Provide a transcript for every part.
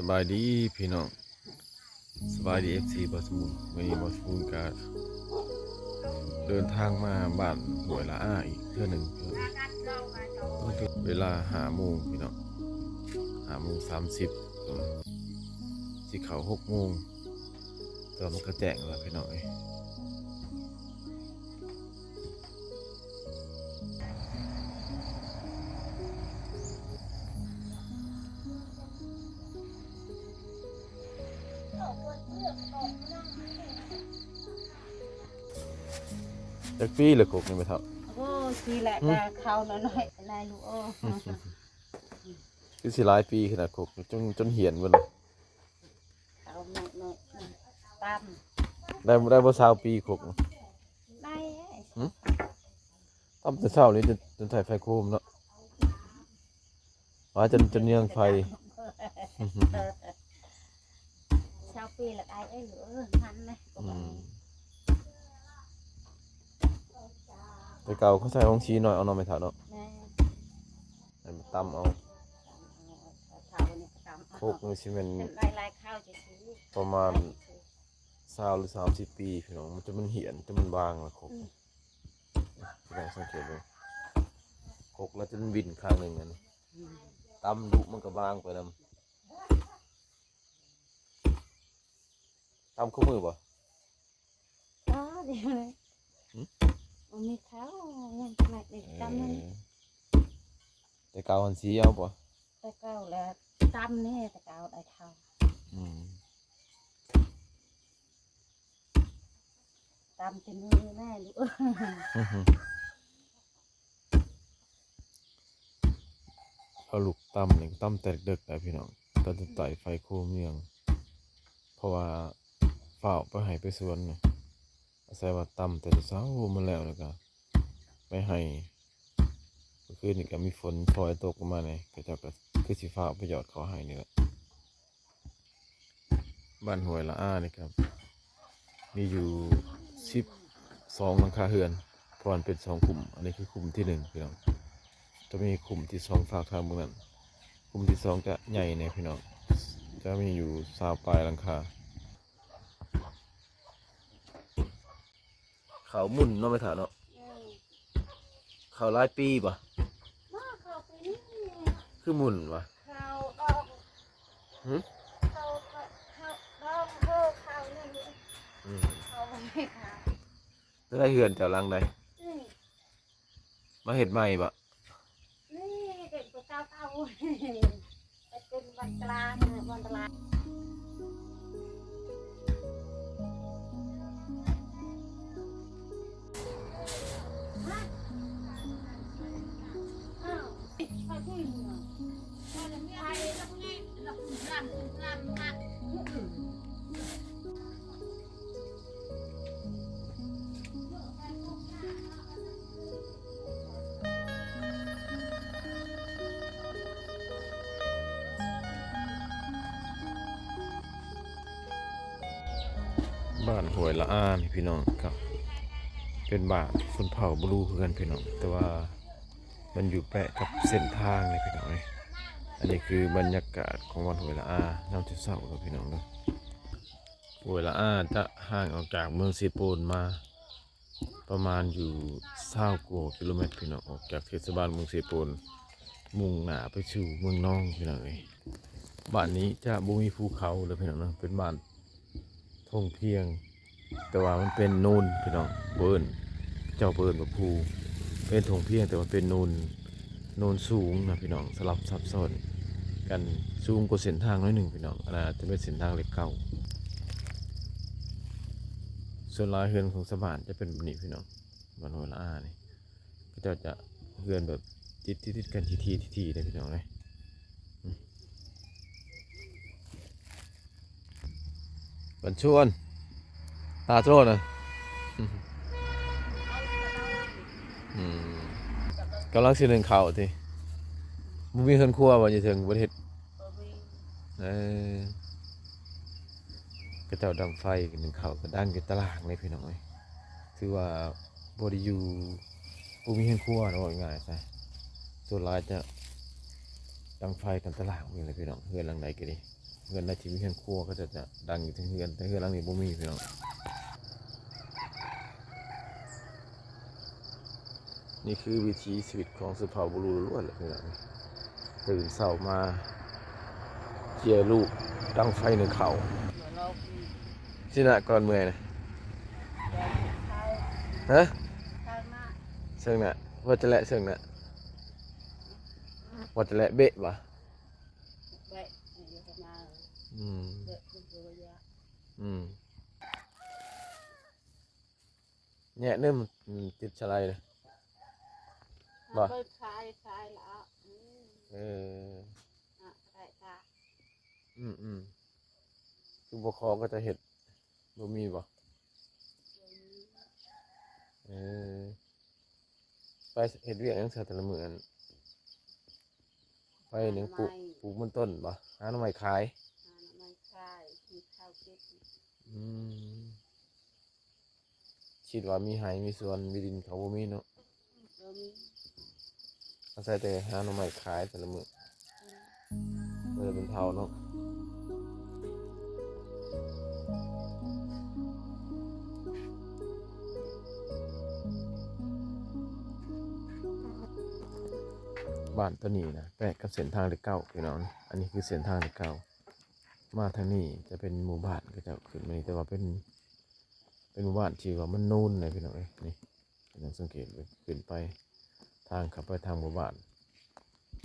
สบายดีพี่น้องสบายดีFCบอสมุนวันนี้บอสมุนก็เดินทางมาบ้านหวยละอ้าอีกเท่าหนึ่งเวลา5 โมงพี่น้อง5 โมง 30สิเขา6 โมงตอนมันก็แจ้งแล้วพี่น้องจักปีเลยกกนี่ไปเท่าโอ้ทีแหละก็เขาหน่อยๆนายลูกคือสิหลายปีขนาดกกจนเหี่ยนเบิ่เลยเขาหน่อยๆตามได้บ่20 ปีกกได้ตั้งแต่เช้านี้จนใส่ไฟโคมเนาะว่าจนเนียงไฟชาวปีละได้เหลือทันไหมแต่เก่าเขาใส่ของชีหน่อยเอาหน่อไม่ถาเนาะตำเอาโคกนี่สิเป็นประมาณ20 หรือ 30 ปีพี่น้องมันจะเหี่ยนจะมันบางละโคกพี่น้องสังเกตดูโคกแล้วจะวินข้างหนึ่งนั่นตำดุมันก็บางไปนำตำคู่มือป่ะเดี๋ยวเลยมันมีเขาเงินขนาดเด็กตำนั่นแต่เก่าหันสีเอาป่ะแต่เก่าแล้วตำนี่แต่เก่าได้เขาตำเป็นมือแม่ลูกเอาลูกตำเนี่ยตำแต่เด็กแต่พี่น้องตอนจะไต่ไฟโคมเมียงเพราะว่าฝ้าไปให้ไปสวนเนี่ยอาศัยว่าตำแต่เช้ามาแล้วนะก็ไปให้ก็คือนี่ก็มีฝนพลอยตกลงมาเนี่ยก็จะก็คือสีฟ้าไปหยอดเขาให้นี่แหละบ้านห้วยละอ้านี่ครับมีอยู่12 หลังคาเรือนพรเป็น2 กลุ่มอันนี้คือ กลุ่มที่ 1พี่น้องจะมีกลุ่มที่ 2ฝากทางเมืองนั้นกลุ่มที่ 2จะใหญ่เนี่ยพี่น้องจะมีอยู่20 ปลายหลังคาเขาหมุนเนาะไม่ถาเนาะเขาหลายปีป่ะคือหมุนป่ะเขาดองเขาดองเขาเนี่ยเขาไม่ขาจะได้เหือนจากหลังใดมาเห็ดใหม่ป่ะนี่เด็กตัวเก่าเป็นวันกลางวันตลาดบ้านห้วยละอ้านี่พี่น้องครับเป็นบ้านคนเผ่าบลูเพื่อนพี่น้องแต่ว่ามันอยู่แปะกับเส้นทางเลยพี่น้องอันนี้คือบรรยากาศของบ้านห้วยละอ้าน้ำที่เศร้าครับพี่น้องเนาะห้วยละอ้าจะห่างออกจากเมืองเซโปนมาประมาณอยู่20 กว่ากิโลเมตรพี่น้องออกจากเทศบาลเมืองเซโปนมุ่งหน้าไปสู่เมืองน้องพี่น้องบ้านนี้จะบ่มีภูเขาเลยพี่น้องเนาะเป็นบ้านทงเพียงแต่ว่ามันเป็นนูนพี่น้องเบิ้นเจ้าเบิ้นกับภูเป็นทงเพียงแต่ว่าเป็นนูนสูงนะพี่น้องสลับซับซ้อนกันสูงกว่าเส้นทางน้อยหนึ่งพี่น้องอันนั้นจะเป็นเส้นทางเล็กเก่าส่วนลายเฮือนของสมานจะเป็นแบบนี้พี่น้องบ้านห้วยละอ้านี่ก็จะเฮือนแบบติดกันทีเลยพี่น้องเลยบันชวนตาโจ้นะกำลังสิหนึ่งเข่าทีมึงมีเฮือนครัววันจะถึงประเทศก็เจ้าดังไฟหนึ่งเข่าก็ด้านกันตลาดเลยพี่น้องเลยถือว่าบริยูบุมีเฮือนครัวเราง่ายใช่ส่วนลายจะ ดังไฟกันตลาดมีอะไรพี่น้องเฮือนหลังใดก็ดีเฮือนใดที่มีเฮือนครัวก็จะดังอยู่ทั้งเฮือนแต่เฮือนหลังนี้บ่มีพี่น้องนี่คือวิถีชีวิตของสุภาพบุรุษล้วนเลยพี่น้องตื่นเช้ามาเจียลูกดังไฟในเขาสินะก่อนเมื่อยนะฮะเชิงน่ะว่าจะและเชิงน่ะว่าจะและเบะปะอืมเนี่ยเนิ่มติดอะไรเลยบ่เออคือบ่คอก็จะเห็ดบ่มีบ่เออไปเห็ดเวียกยังเสือแต่ละมื้ออันไปหนึ่งปลูกมันต้นบ่หาหน่อไม้ขายคิดว่ามีไหมีสวนมีดินเขาบ่มีเนาะอาศัยแต่หาหน่อไม้ขายแต่ละมื้อเพื่อเป็นเท่าเนาะบ้านตัวนี้นะแปลกกับเส้นทางที่เก่าพี่น้องอันนี้คือเส้นทางที่เก่ามาทางนี้จะเป็นหมู่บ้านก็จะขึ้นมานี่แต่ว่าเป็นหมู่บ้านที่ว่ามันนูนเลยพี่น้องนี่พี่น้องสังเกตไปขึ้นไปทางขับไปทางหมู่บ้าน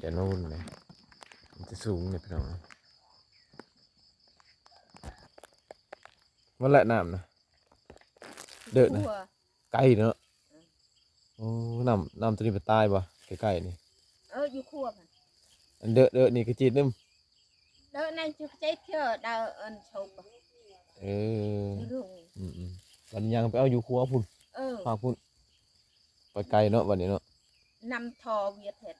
จะนูนเลยมันจะสูงเลยพี่น้องมันแหละน้ำนะเดินนะไกลเนาะโอ้น้ำตัวนี้ไปตายบ่ใกล้ๆนี่อยู่ครัวมันอันเด้อนี่ก็จีดนึมเด้อนั่นจะใจเที่ยวเด้ออันชกวันยังไปเอาอยู่ครัวพุ่นฝากพุ่นไปไกลเนาะวันนี้เนาะนำทอเวียดเห็ด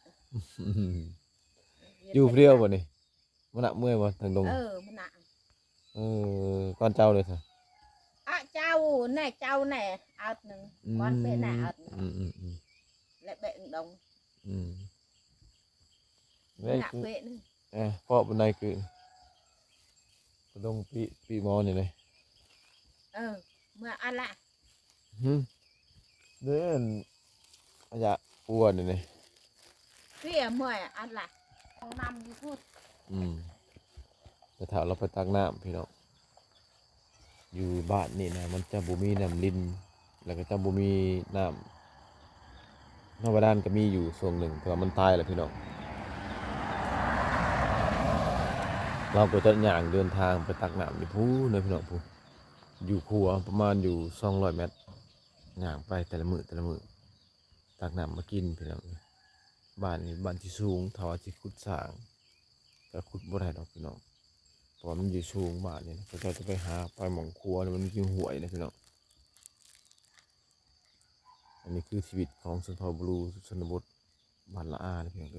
อยู่เปรี้ยวบ่นี่มันหนักเมื่อยบ่ทางดงมันหนักก้อนเจ้าเลยสิเจ้าแน่เอาหนึ่งก้อนเบะแน่เอาหนึ่งและเบะดงหนักเบะนึงเพราะบันไดคือดงปีมอนี่เลยเมื่ออันละเดินอาจจะอ้วนนี่เลยเสียเมื่ออันละของนำอยู่พูดแต่ถ้าเราไปตักน้ำพี่น้องอยู่บ้านนี่นะมันจะบ่มีน้ำลินแล้วก็จะบ่มีน้ำนอกบ้านก็มีอยู่ส่วนหนึ่งแต่ว่ามันตายแล้วพี่น้องเราก็จะย่างเดินทางไปตักน้ำอยู่พูนเลยพี่น้องพูอยู่ครัวประมาณอยู่200 เมตรย่างไปแต่ละมือตักน้ำมากินพี่น้องบ้านนี้บ้านที่สูงถ้าว่าที่ขุดสร้างก็ขุดบ่ได้ดอกพี่น้องเพราะมันอยู่สูงบ้านนี่นะก็จะไปหาไปหม่องครัวมันมีห่วยนะพี่น้องอันนี้คือชีวิตของชนเผ่าบลูชนบทบ้านละอานะพี่น้อง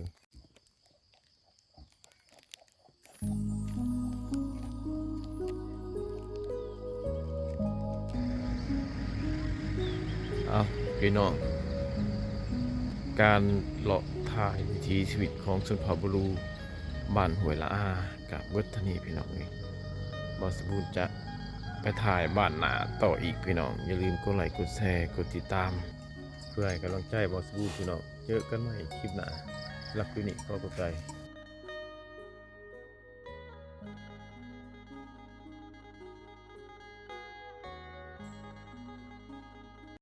พี่น้องการเลาะถ่ายวิถีชีวิตของชนเผ่าบลูบ้านห้วยละอากับเวทนีพี่น้องบอสบูนจะไปถ่ายบ้านหนาต่ออีกพี่น้องอย่าลืมกดไลค์กดแชร์กดติดตามเพื่อให้กำลังใจบอสบูนพี่น้องเจอกันใหม่คลิปหน้ารักพี่นิก็กดใจ